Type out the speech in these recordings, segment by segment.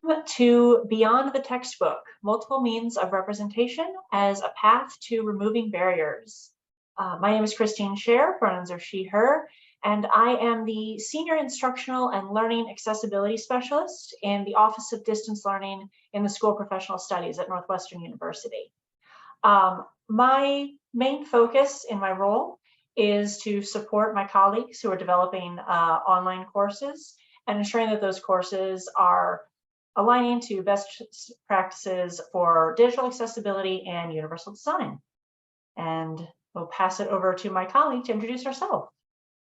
To Beyond the Textbook, Multiple Means of Representation as a Path to Removing Barriers. My name is Christine Scher, pronouns are she, her, and I am the Senior Instructional and Learning Accessibility Specialist in the Office of Distance Learning in the School of Professional Studies at Northwestern University. My main focus in my role is to support my colleagues who are developing online courses and ensuring that those courses are aligning to best practices for digital accessibility and universal design. And we'll pass it over to my colleague to introduce herself.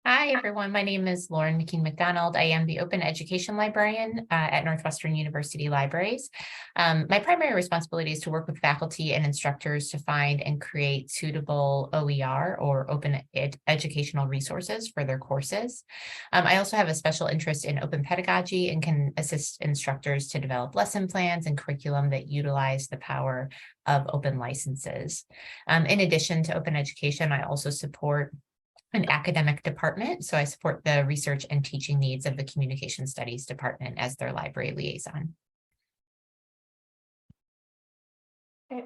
Hi, everyone. My name is Lauren McKean-McDonald. I am the Open Education Librarian at Northwestern University Libraries. My primary responsibility is to work with faculty and instructors to find and create suitable OER or open educational resources for their courses. I also have a special interest in open pedagogy and can assist instructors to develop lesson plans and curriculum that utilize the power of open licenses. In addition to open education, I also support an academic department. So I support the research and teaching needs of the Communication Studies Department as their library liaison. Okay.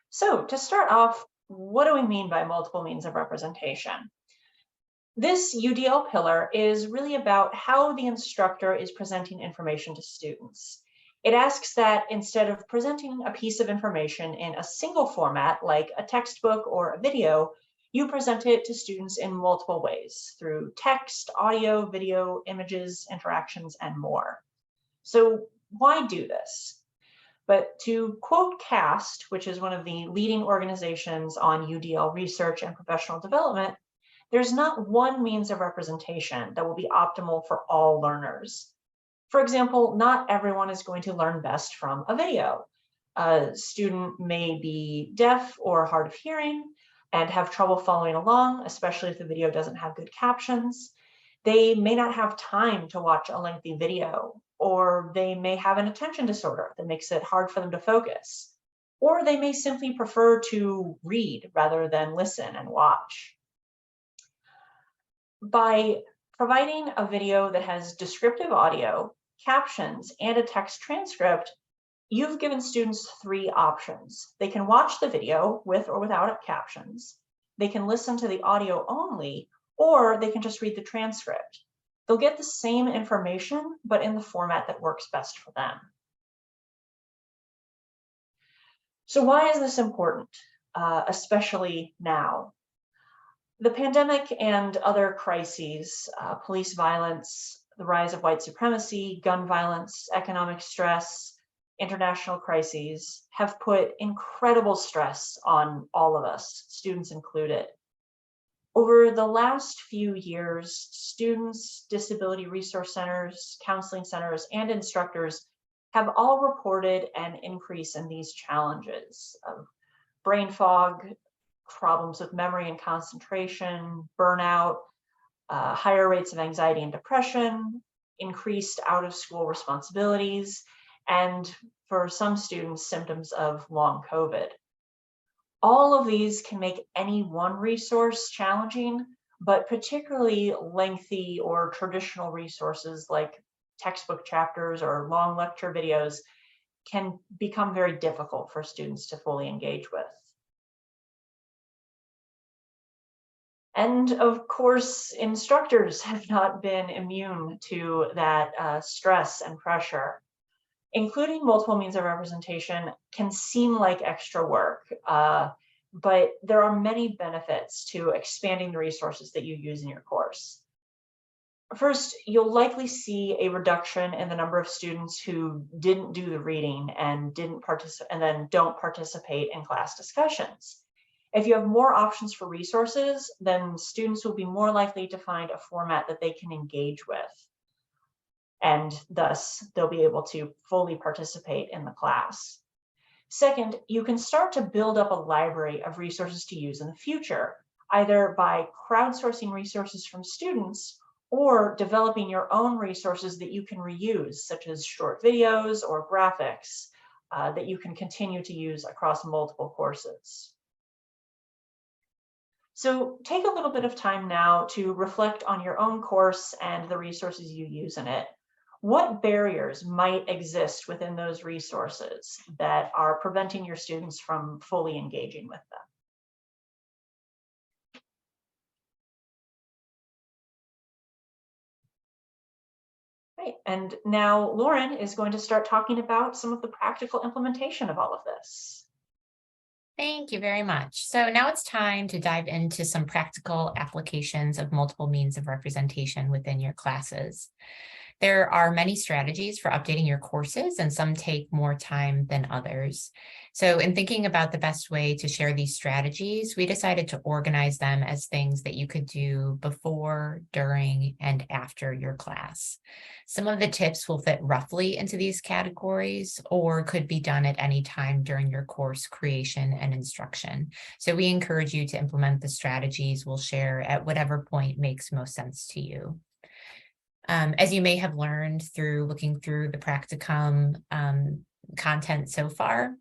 So to start off, what do we mean by multiple means of representation? This UDL pillar is really about how the instructor is presenting information to students. It asks that instead of presenting a piece of information in a single format, like a textbook or a video, you present it to students in multiple ways through text, audio, video, images, interactions, and more. So why do this? But to quote CAST, which is one of the leading organizations on UDL research and professional development, there's not one means of representation that will be optimal for all learners. For example, not everyone is going to learn best from a video. A student may be deaf or hard of hearing and have trouble following along, especially if the video doesn't have good captions. They may not have time to watch a lengthy video, or they may have an attention disorder that makes it hard for them to focus, or they may simply prefer to read rather than listen and watch. By providing a video that has descriptive audio, captions, and a text transcript, you've given students three options. They can watch the video with or without captions, they can listen to the audio only, or they can just read the transcript. They'll get the same information, but in the format that works best for them. So why is this important, especially now? The pandemic and other crises, police violence, the rise of white supremacy, gun violence, economic stress, international crises have put incredible stress on all of us, students included. Over the last few years, students, disability resource centers, counseling centers, and instructors have all reported an increase in these challenges of brain fog, problems with memory and concentration, burnout, higher rates of anxiety and depression, increased out-of-school responsibilities, and for some students, symptoms of long COVID. All of these can make any one resource challenging, but particularly lengthy or traditional resources like textbook chapters or long lecture videos can become very difficult for students to fully engage with. And of course, instructors have not been immune to that stress and pressure. Including multiple means of representation can seem like extra work, but there are many benefits to expanding the resources that you use in your course. First, you'll likely see a reduction in the number of students who didn't do the reading and then don't participate in class discussions. If you have more options for resources, then students will be more likely to find a format that they can engage with. And thus they'll be able to fully participate in the class. Second, you can start to build up a library of resources to use in the future, either by crowdsourcing resources from students or developing your own resources that you can reuse, such as short videos or graphics that you can continue to use across multiple courses. So take a little bit of time now to reflect on your own course and the resources you use in it. what barriers might exist within those resources that are preventing your students from fully engaging with them? Right. And now Lauren is going to start talking about some of the practical implementation of all of this. Thank you very much. So now it's time to dive into some practical applications of multiple means of representation within your classes. There are many strategies for updating your courses, and some take more time than others. So in thinking about the best way to share these strategies, we decided to organize them as things that you could do before, during, and after your class. Some of the tips will fit roughly into these categories or could be done at any time during your course creation and instruction. So we encourage you to implement the strategies we'll share at whatever point makes most sense to you. As you may have learned through looking through the Practicum content so far,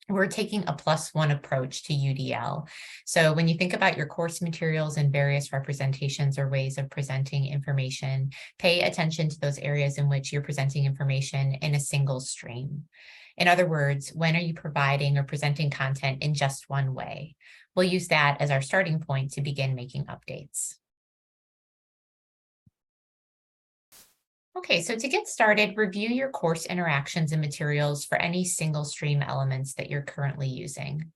we're taking a +1 approach to UDL. So when you think about your course materials and various representations or ways of presenting information, pay attention to those areas in which you're presenting information in a single stream. In other words, when are you providing or presenting content in just one way? We'll use that as our starting point to begin making updates. Okay, so to get started, review your course interactions and materials for any single stream elements that you're currently using.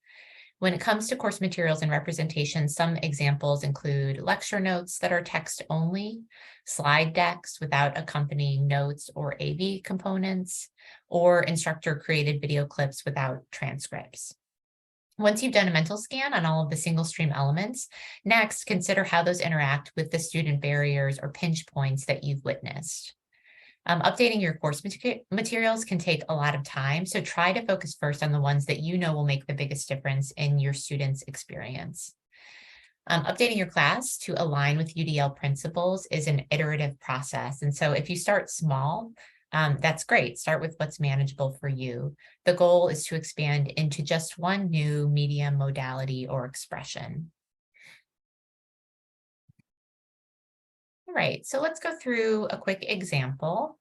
When it comes to course materials and representation, some examples include lecture notes that are text only, slide decks without accompanying notes or AV components, or instructor created video clips without transcripts. Once you've done a mental scan on all of the single stream elements, next consider how those interact with the student barriers or pinch points that you've witnessed. Updating your course materials can take a lot of time, so try to focus first on the ones that you know will make the biggest difference in your students' experience. Updating your class to align with UDL principles is an iterative process, and so if you start small, that's great. Start with what's manageable for you. The goal is to expand into just one new medium, modality, or expression. All right, so let's go through a quick example.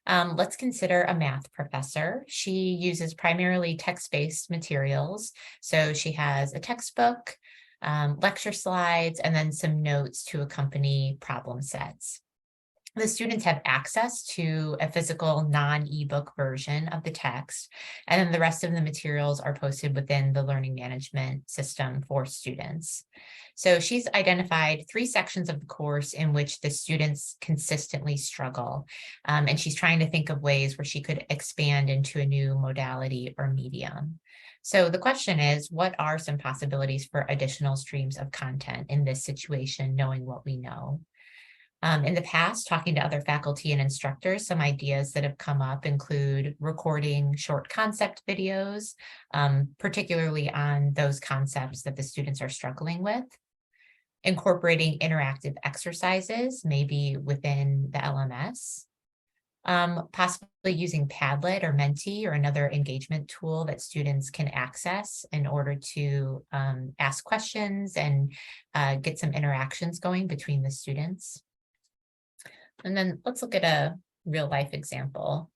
Let's consider a math professor. She uses primarily text-based materials. So she has a textbook, lecture slides, and then some notes to accompany problem sets. The students have access to a physical non-ebook version of the text, and then the rest of the materials are posted within the learning management system for students. So she's identified 3 sections of the course in which the students consistently struggle, and she's trying to think of ways where she could expand into a new modality or medium. So the question is, what are some possibilities for additional streams of content in this situation, knowing what we know? In the past, talking to other faculty and instructors, some ideas that have come up include recording short concept videos, particularly on those concepts that the students are struggling with, incorporating interactive exercises, maybe within the LMS, possibly using Padlet or Menti or another engagement tool that students can access in order to ask questions and get some interactions going between the students. And then let's look at a real life example.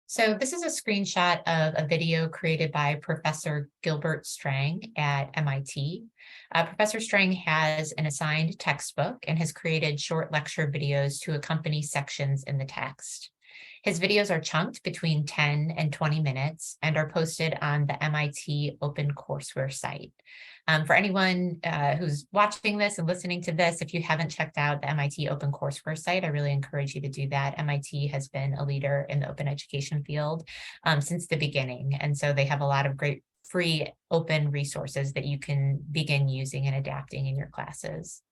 So this is a screenshot of a video created by Professor Gilbert Strang at MIT. Professor Strang has an assigned textbook and has created short lecture videos to accompany sections in the text. His videos are chunked between 10 and 20 minutes and are posted on the MIT OpenCourseWare site. For anyone who's watching this and listening to this, if you haven't checked out the MIT OpenCourseWare site, I really encourage you to do that. MIT has been a leader in the open education field since the beginning. And so they have a lot of great free open resources that you can begin using and adapting in your classes.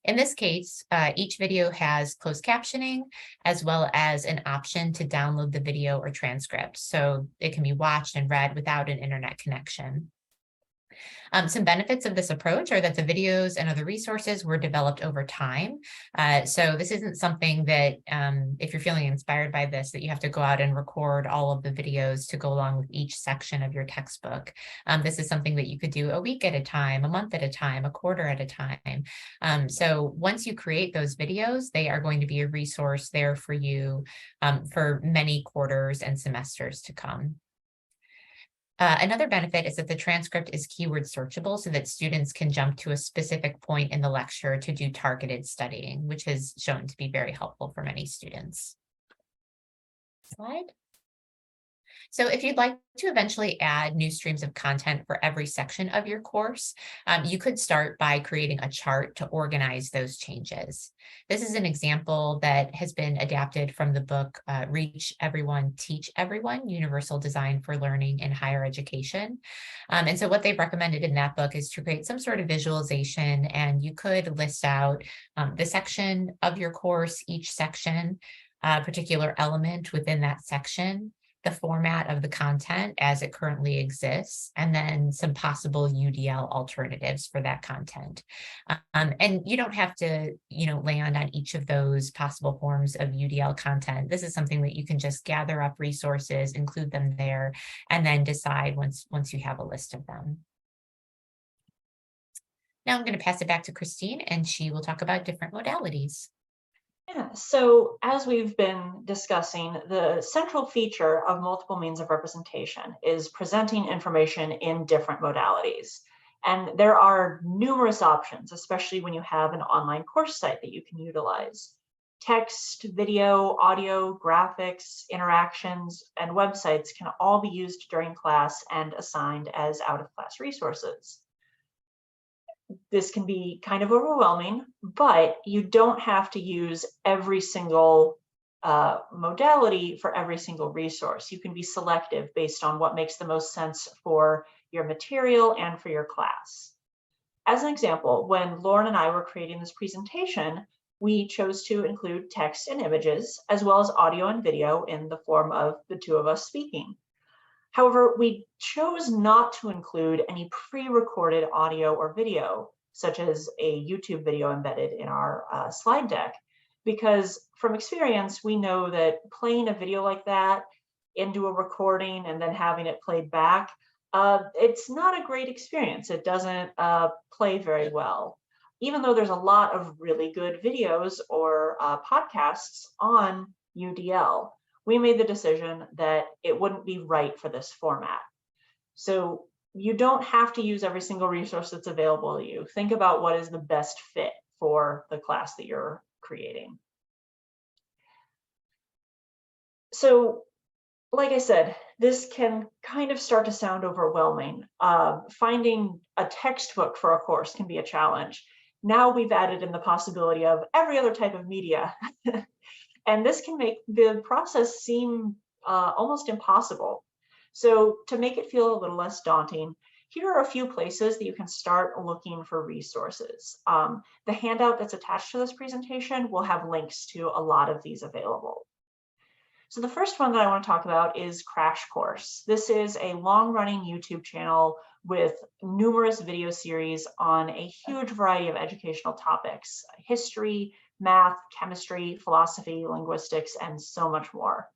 In this case, each video has closed captioning as well as an option to download the video or transcript. So it can be watched and read without an internet connection. Some benefits of this approach are that the videos and other resources were developed over time. So this isn't something that, if you're feeling inspired by this, that you have to go out and record all of the videos to go along with each section of your textbook. This is something that you could do a week at a time, a month at a time, a quarter at a time. So once you create those videos, they are going to be a resource there for you for many quarters and semesters to come. Another benefit is that the transcript is keyword searchable so that students can jump to a specific point in the lecture to do targeted studying, which has shown to be very helpful for many students. Slide. So if you'd like to eventually add new streams of content for every section of your course, you could start by creating a chart to organize those changes. This is an example that has been adapted from the book Reach Everyone, Teach Everyone, Universal Design for Learning in Higher Education. And so what they've recommended in that book is to create some sort of visualization, and you could list out the section of your course, each section, a particular element within that section, the format of the content as it currently exists, and then some possible UDL alternatives for that content. And you don't have to, land on each of those possible forms of UDL content. This is something that you can just gather up resources, include them there, and then decide once you have a list of them. Now I'm going to pass it back to Christine, and she will talk about different modalities. Yeah, so as we've been discussing, the central feature of multiple means of representation is presenting information in different modalities. And there are numerous options, especially when you have an online course site that you can utilize. Text, video, audio, graphics, interactions, and websites can all be used during class and assigned as out-of-class resources. This can be kind of overwhelming, but you don't have to use every single modality for every single resource. You can be selective based on what makes the most sense for your material and for your class. As an example, when Lauren and I were creating this presentation, we chose to include text and images, as well as audio and video in the form of the two of us speaking. However, we chose not to include any pre-recorded audio or video, such as a YouTube video embedded in our slide deck, because from experience, we know that playing a video like that into a recording and then having it played back, it's not a great experience. It doesn't play very well. Even though there's a lot of really good videos or podcasts on UDL, we made the decision that it wouldn't be right for this format. So you don't have to use every single resource that's available to you. Think about what is the best fit for the class that you're creating. So, like I said, this can kind of start to sound overwhelming. Finding a textbook for a course can be a challenge. Now we've added in the possibility of every other type of media. And this can make the process seem almost impossible. So to make it feel a little less daunting, here are a few places that you can start looking for resources. The handout that's attached to this presentation will have links to a lot of these available. So the first one that I want to talk about is Crash Course. This is a long-running YouTube channel with numerous video series on a huge variety of educational topics: history, math, chemistry, philosophy, linguistics, and so much more.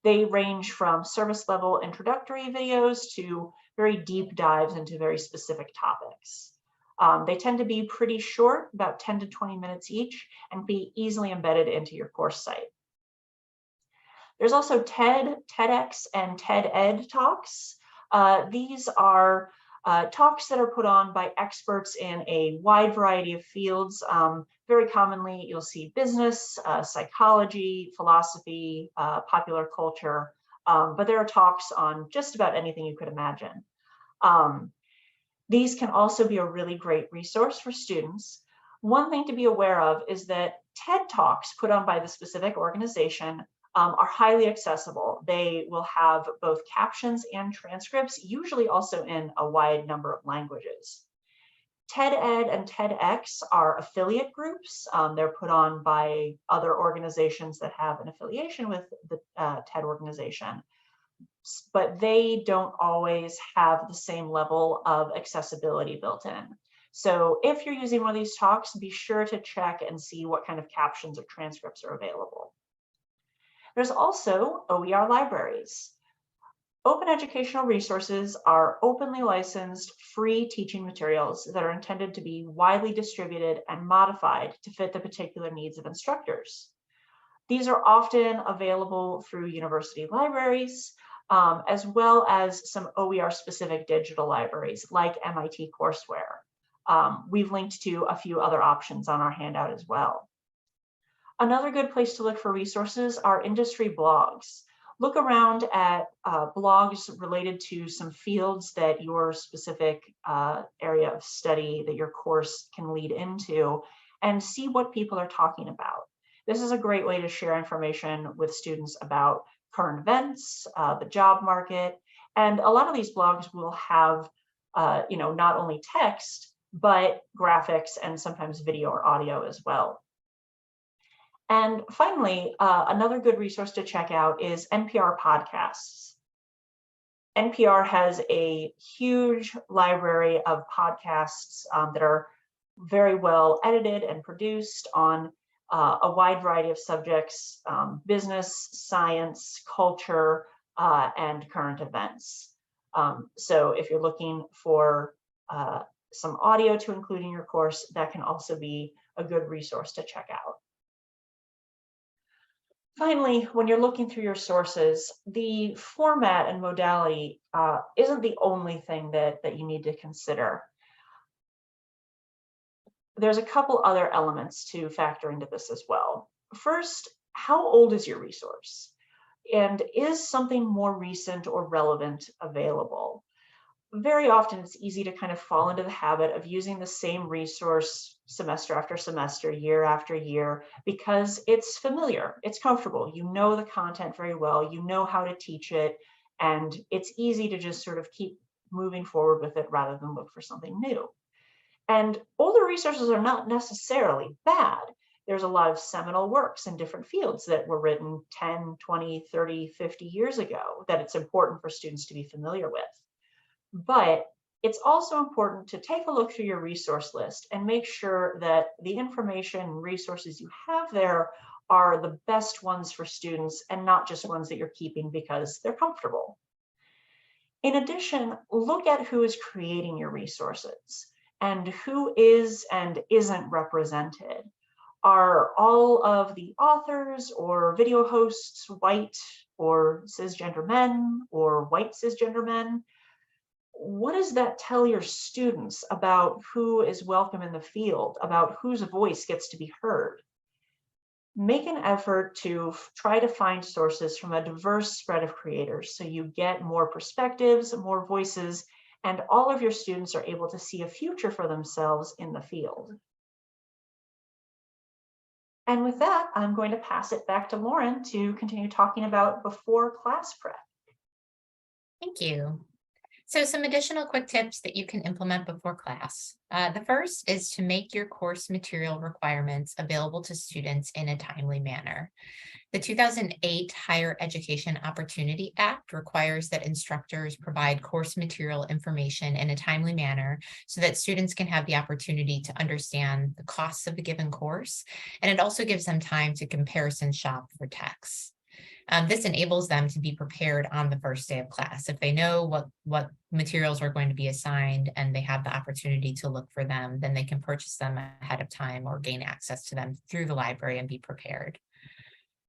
They range from service level introductory videos to very deep dives into very specific topics. They tend to be pretty short, about 10 to 20 minutes each, and be easily embedded into your course site. There's also TED, TEDx, and TED-Ed talks. These are talks that are put on by experts in a wide variety of fields. Very commonly, you'll see business, psychology, philosophy, popular culture, but there are talks on just about anything you could imagine. These can also be a really great resource for students. One thing to be aware of is that TED Talks put on by the specific organization are highly accessible. They will have both captions and transcripts, usually also in a wide number of languages. TED-Ed and TEDx are affiliate groups. They're put on by other organizations that have an affiliation with the TED organization. but they don't always have the same level of accessibility built in. So if you're using one of these talks, be sure to check and see what kind of captions or transcripts are available. There's also OER libraries. Open educational resources are openly licensed, free teaching materials that are intended to be widely distributed and modified to fit the particular needs of instructors. These are often available through university libraries, as well as some OER-specific digital libraries like MIT courseware. We've linked to a few other options on our handout as well. Another good place to look for resources are industry blogs. Look around at blogs related to some fields that your specific area of study that your course can lead into, and see what people are talking about. This is a great way to share information with students about current events, the job market, and a lot of these blogs will have not only text, but graphics and sometimes video or audio as well. And finally, another good resource to check out is NPR podcasts. NPR has a huge library of podcasts that are very well edited and produced on a wide variety of subjects, business, science, culture, and current events. So if you're looking for some audio to include in your course, that can also be a good resource to check out. Finally, when you're looking through your sources, the format and modality isn't the only thing that you need to consider. There's a couple other elements to factor into this as well. First, how old is your resource? And is something more recent or relevant available? Very often it's easy to kind of fall into the habit of using the same resource semester after semester, year after year, because it's familiar, it's comfortable, you know the content very well, you know how to teach it, and it's easy to just sort of keep moving forward with it rather than look for something new. And older resources are not necessarily bad. There's a lot of seminal works in different fields that were written 10, 20, 30, 50 years ago that it's important for students to be familiar with. But it's also important to take a look through your resource list and make sure that the information and resources you have there are the best ones for students and not just ones that you're keeping because they're comfortable. In addition, look at who is creating your resources and who is and isn't represented. Are all of the authors or video hosts white or cisgender men or white cisgender men? What does that tell your students about who is welcome in the field, about whose voice gets to be heard? Make an effort to try to find sources from a diverse spread of creators so you get more perspectives, more voices, and all of your students are able to see a future for themselves in the field. And with that, I'm going to pass it back to Lauren to continue talking about before class prep. Thank you. So some additional quick tips that you can implement before class. The first is to make your course material requirements available to students in a timely manner. The 2008 Higher Education Opportunity Act requires that instructors provide course material information in a timely manner so that students can have the opportunity to understand the costs of a given course, and it also gives them time to comparison shop for texts. This enables them to be prepared on the first day of class. If they know what materials are going to be assigned and they have the opportunity to look for them, then they can purchase them ahead of time or gain access to them through the library and be prepared.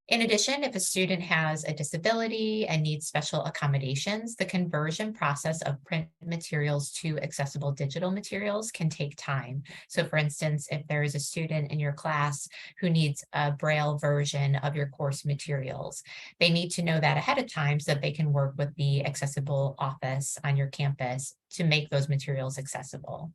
In addition, if a student has a disability and needs special accommodations, the conversion process of print materials to accessible digital materials can take time. So for instance, if there is a student in your class who needs a Braille version of your course materials, they need to know that ahead of time so that they can work with the accessible office on your campus to make those materials accessible.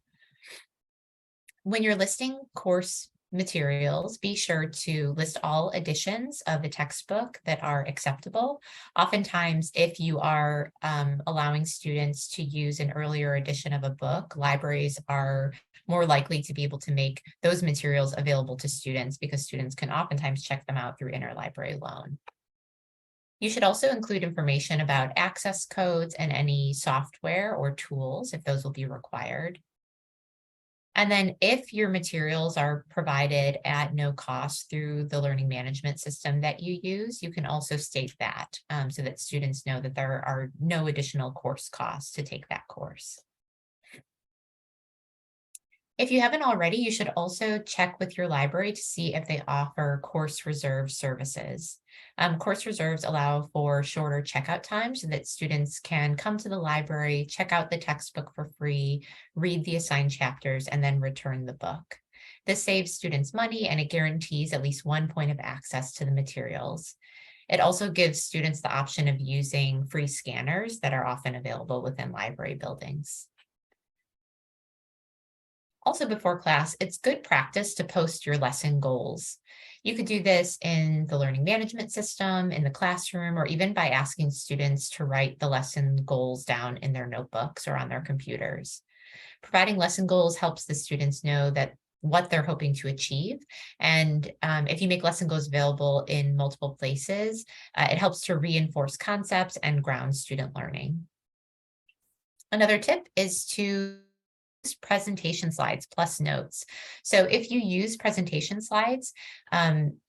When you're listing course materials, be sure to list all editions of the textbook that are acceptable. Oftentimes, if you are allowing students to use an earlier edition of a book, libraries are more likely to be able to make those materials available to students because students can oftentimes check them out through interlibrary loan. You should also include information about access codes and any software or tools if those will be required. And then if your materials are provided at no cost through the learning management system that you use, you can also state that so that students know that there are no additional course costs to take that course. If you haven't already, you should also check with your library to see if they offer course reserve services. Course reserves allow for shorter checkout times so that students can come to the library, check out the textbook for free, read the assigned chapters, and then return the book. This saves students money and it guarantees at least one point of access to the materials. It also gives students the option of using free scanners that are often available within library buildings. Also before class, it's good practice to post your lesson goals. You could do this in the learning management system, in the classroom, or even by asking students to write the lesson goals down in their notebooks or on their computers. Providing lesson goals helps the students know that what they're hoping to achieve. And if you make lesson goals available in multiple places, it helps to reinforce concepts and ground student learning. Another tip is to presentation slides plus notes. So if you use presentation slides,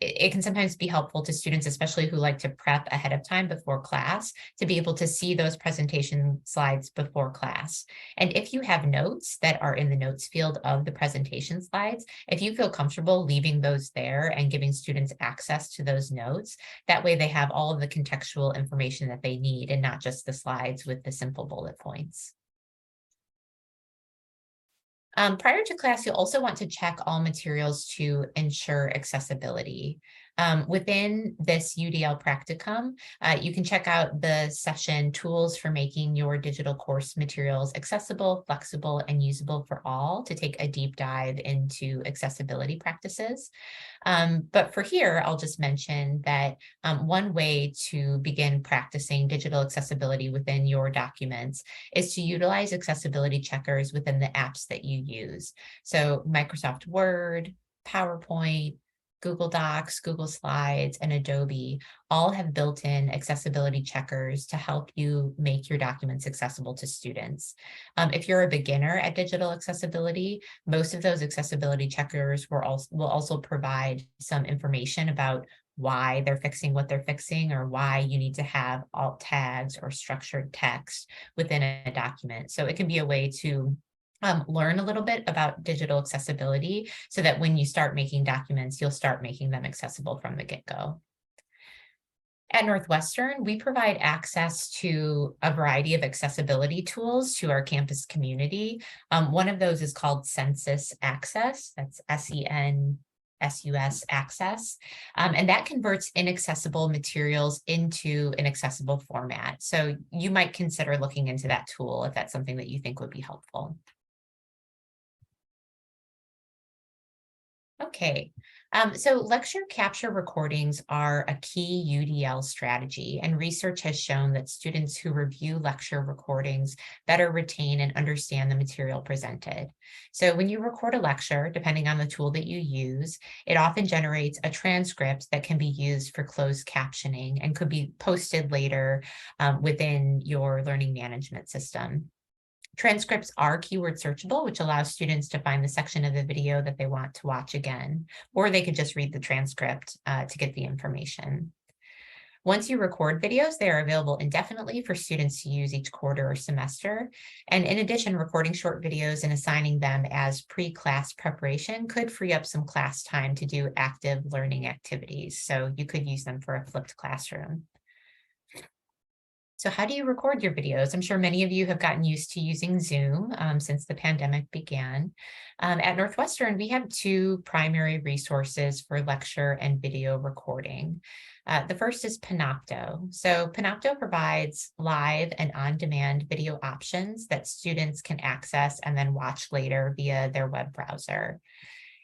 it can sometimes be helpful to students, especially who like to prep ahead of time before class, to be able to see those presentation slides before class. And if you have notes that are in the notes field of the presentation slides, if you feel comfortable leaving those there and giving students access to those notes, that way they have all of the contextual information that they need and not just the slides with the simple bullet points. Prior to class, you'll also want to check all materials to ensure accessibility. Within this UDL practicum, you can check out the session Tools for Making Your Digital Course Materials Accessible, Flexible, and Usable for All to take a deep dive into accessibility practices. But for here, I'll just mention that one way to begin practicing digital accessibility within your documents is to utilize accessibility checkers within the apps that you use. So Microsoft Word, PowerPoint, Google Docs, Google Slides, and Adobe all have built-in accessibility checkers to help you make your documents accessible to students. If you're a beginner at digital accessibility, most of those accessibility checkers will also provide some information about why they're fixing what they're fixing or why you need to have alt tags or structured text within a document. So it can be a way to learn a little bit about digital accessibility so that when you start making documents, you'll start making them accessible from the get-go. At Northwestern, we provide access to a variety of accessibility tools to our campus community. One of those is called Census Access. That's SENSUS Access. And that converts inaccessible materials into an accessible format. So you might consider looking into that tool if that's something that you think would be helpful. Okay, so lecture capture recordings are a key UDL strategy, and research has shown that students who review lecture recordings better retain and understand the material presented. So when you record a lecture, depending on the tool that you use, it often generates a transcript that can be used for closed captioning and could be posted later within your learning management system. Transcripts are keyword searchable, which allows students to find the section of the video that they want to watch again, or they could just read the transcript to get the information. Once you record videos, they are available indefinitely for students to use each quarter or semester. And in addition, recording short videos and assigning them as pre-class preparation could free up some class time to do active learning activities. So you could use them for a flipped classroom. So how do you record your videos? I'm sure many of you have gotten used to using Zoom since the pandemic began. At Northwestern, we have two primary resources for lecture and video recording. The first is Panopto. So Panopto provides live and on-demand video options that students can access and then watch later via their web browser.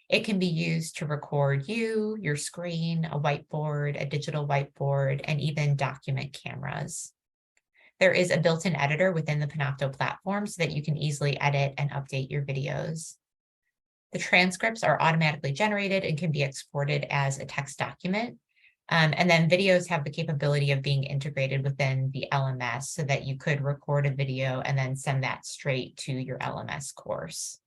It can be used to record you, your screen, a whiteboard, a digital whiteboard, and even document cameras. There is a built-in editor within the Panopto platform so that you can easily edit and update your videos. The transcripts are automatically generated and can be exported as a text document. And then videos have the capability of being integrated within the LMS so that you could record a video and then send that straight to your LMS course.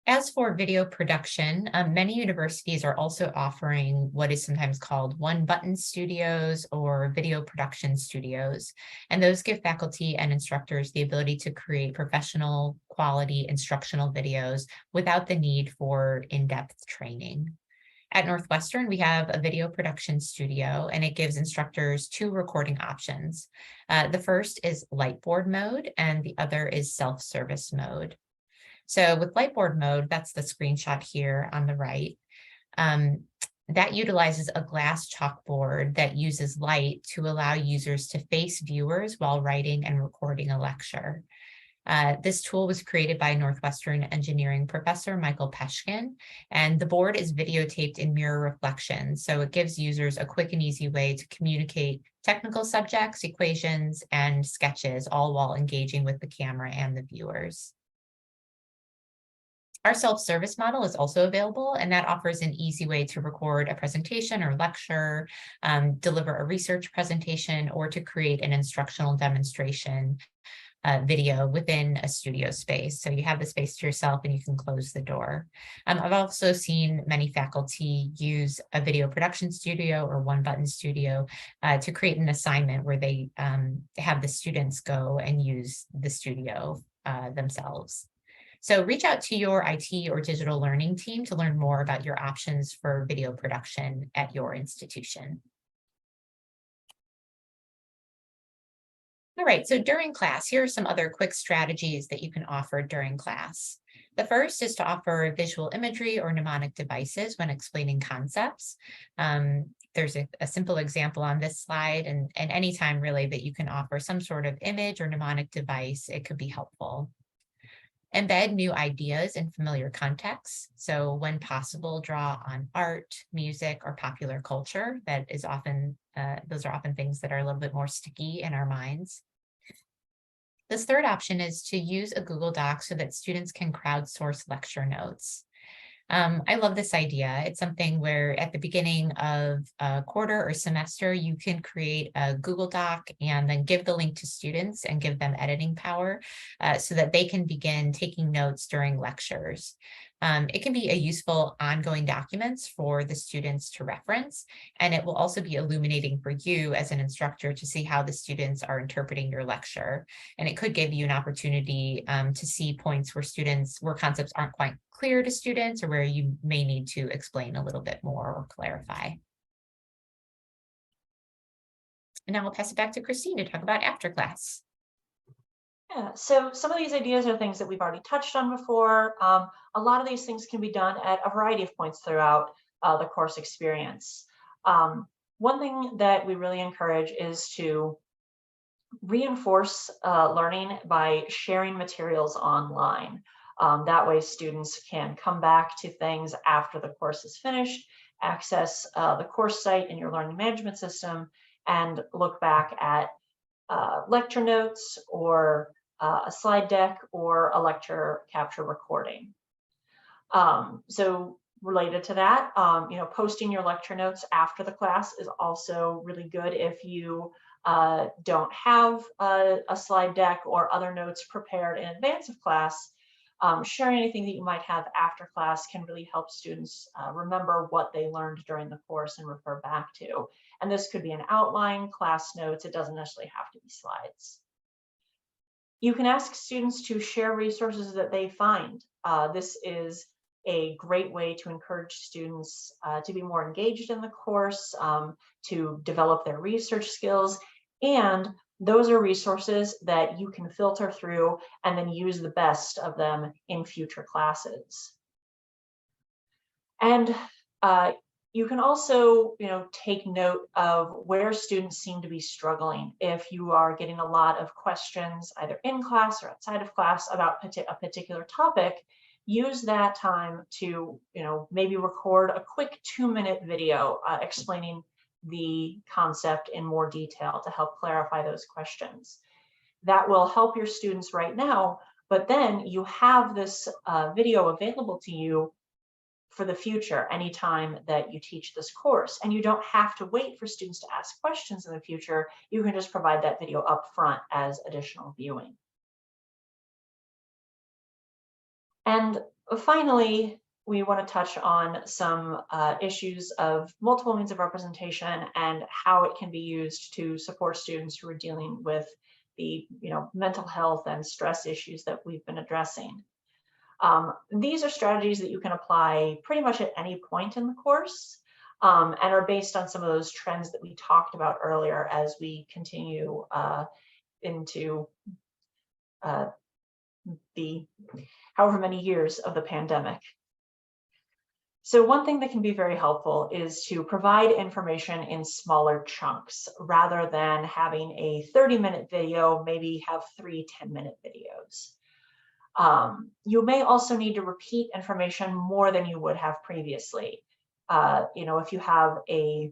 As for video production, many universities are also offering what is sometimes called one-button studios or video production studios. And those give faculty and instructors the ability to create professional quality instructional videos without the need for in-depth training. At Northwestern, we have a video production studio, and it gives instructors two recording options. The first is lightboard mode, and the other is self-service mode. So with lightboard mode, that's the screenshot here on the right. That utilizes a glass chalkboard that uses light to allow users to face viewers while writing and recording a lecture. This tool was created by Northwestern engineering professor Michael Peshkin, and the board is videotaped in mirror reflection, so it gives users a quick and easy way to communicate technical subjects, equations, and sketches, all while engaging with the camera and the viewers. Our self-service model is also available, and that offers an easy way to record a presentation or lecture, deliver a research presentation, or to create an instructional demonstration video within a studio space. So you have the space to yourself and you can close the door. I've also seen many faculty use a video production studio or one-button studio to create an assignment where they have the students go and use the studio themselves. So reach out to your IT or digital learning team to learn more about your options for video production at your institution. All right, so during class, here are some other quick strategies that you can offer during class. The first is to offer visual imagery or mnemonic devices when explaining concepts. There's a simple example on this slide, and anytime really that you can offer some sort of image or mnemonic device, it could be helpful. Embed new ideas in familiar contexts. So when possible, draw on art, music, or popular culture. That is often, those are often things that are a little bit more sticky in our minds. This third option is to use a Google Doc so that students can crowdsource lecture notes. I love this idea. It's something where at the beginning of a quarter or semester, you can create a Google Doc and then give the link to students and give them editing power so that they can begin taking notes during lectures. It can be a useful ongoing documents for the students to reference, and it will also be illuminating for you as an instructor to see how the students are interpreting your lecture. And it could give you an opportunity to see points where concepts aren't quite clear to students or where you may need to explain a little bit more or clarify. And now I'll pass it back to Christine to talk about after class. Yeah, so some of these ideas are things that we've already touched on before. A lot of these things can be done at a variety of points throughout the course experience. One thing that we really encourage is to reinforce learning by sharing materials online. That way students can come back to things after the course is finished, access the course site in your learning management system, and look back at lecture notes or a slide deck or a lecture capture recording. So related to that, posting your lecture notes after the class is also really good if you don't have a slide deck or other notes prepared in advance of class. Sharing anything that you might have after class can really help students remember what they learned during the course and refer back to. And this could be an outline, class notes. It doesn't necessarily have to be slides. You can ask students to share resources that they find. This is a great way to encourage students to be more engaged in the course, to develop their research skills, and those are resources that you can filter through and then use the best of them in future classes. And you can also, take note of where students seem to be struggling. If you are getting a lot of questions either in class or outside of class about a particular topic, use that time to, maybe record a quick 2-minute video explaining the concept in more detail to help clarify those questions. That will help your students right now, but then you have this video available to you for the future anytime that you teach this course. And you don't have to wait for students to ask questions in the future. You can just provide that video up front as additional viewing. And finally, we want to touch on some issues of multiple means of representation and how it can be used to support students who are dealing with the mental health and stress issues that we've been addressing. These are strategies that you can apply pretty much at any point in the course and are based on some of those trends that we talked about earlier as we continue into the however many years of the pandemic. So one thing that can be very helpful is to provide information in smaller chunks rather than having a 30-minute video, maybe have 3 10-minute videos. You may also need to repeat information more than you would have previously. If you have a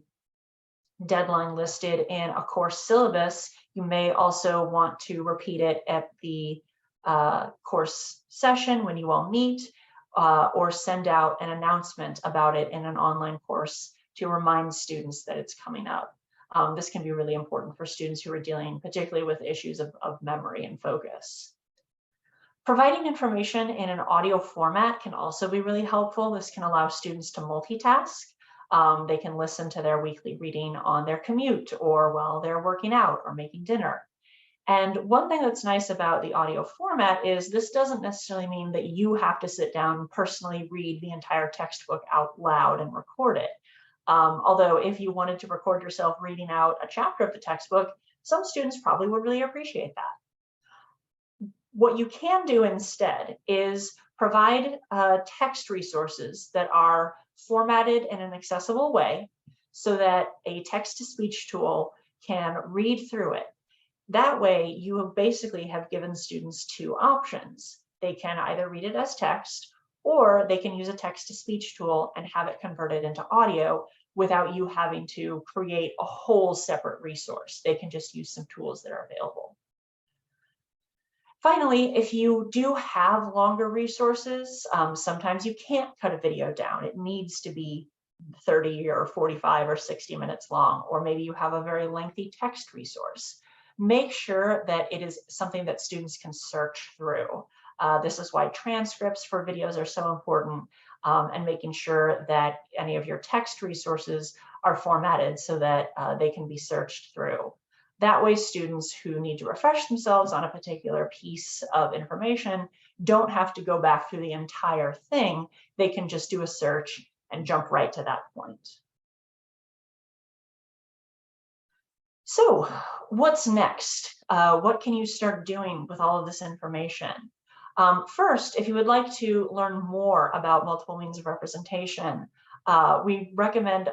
deadline listed in a course syllabus, you may also want to repeat it at the course session when you all meet, or send out an announcement about it in an online course to remind students that it's coming up. This can be really important for students who are dealing particularly with issues of memory and focus. Providing information in an audio format can also be really helpful. This can allow students to multitask. They can listen to their weekly reading on their commute or while they're working out or making dinner. And one thing that's nice about the audio format is this doesn't necessarily mean that you have to sit down and personally read the entire textbook out loud and record it. Although if you wanted to record yourself reading out a chapter of the textbook, some students probably would really appreciate that. What you can do instead is provide text resources that are formatted in an accessible way so that a text-to-speech tool can read through it. That way, you basically have given students 2 options. They can either read it as text, or they can use a text-to-speech tool and have it converted into audio without you having to create a whole separate resource. They can just use some tools that are available. Finally, if you do have longer resources, sometimes you can't cut a video down. It needs to be 30 or 45 or 60 minutes long, or maybe you have a very lengthy text resource. Make sure that it is something that students can search through. This is why transcripts for videos are so important, and making sure that any of your text resources are formatted so that they can be searched through. That way, students who need to refresh themselves on a particular piece of information don't have to go back through the entire thing. They can just do a search and jump right to that point. So what's next? What can you start doing with all of this information? First, if you would like to learn more about multiple means of representation, we recommend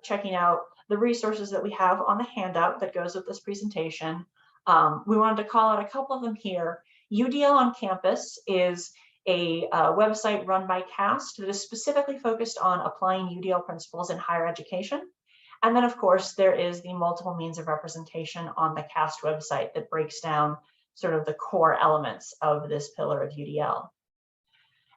checking out the resources that we have on the handout that goes with this presentation. We wanted to call out a couple of them here. UDL on Campus is a website run by CAST that is specifically focused on applying UDL principles in higher education. And then, of course, there is the multiple means of representation on the CAST website that breaks down sort of the core elements of this pillar of UDL.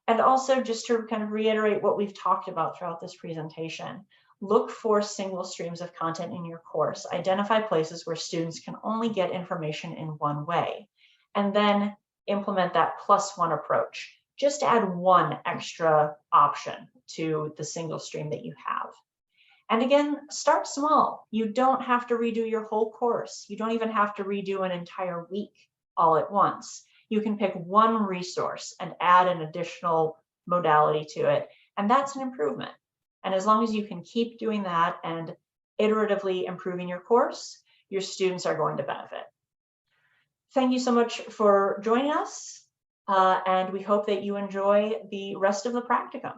And also, just to kind of reiterate what we've talked about throughout this presentation, look for single streams of content in your course. Identify places where students can only get information in one way, and then implement that +1 approach. Just add one extra option to the single stream that you have. And again, start small. You don't have to redo your whole course. You don't even have to redo an entire week all at once. You can pick one resource and add an additional modality to it, and that's an improvement. And as long as you can keep doing that and iteratively improving your course, your students are going to benefit. Thank you so much for joining us, and we hope that you enjoy the rest of the practicum.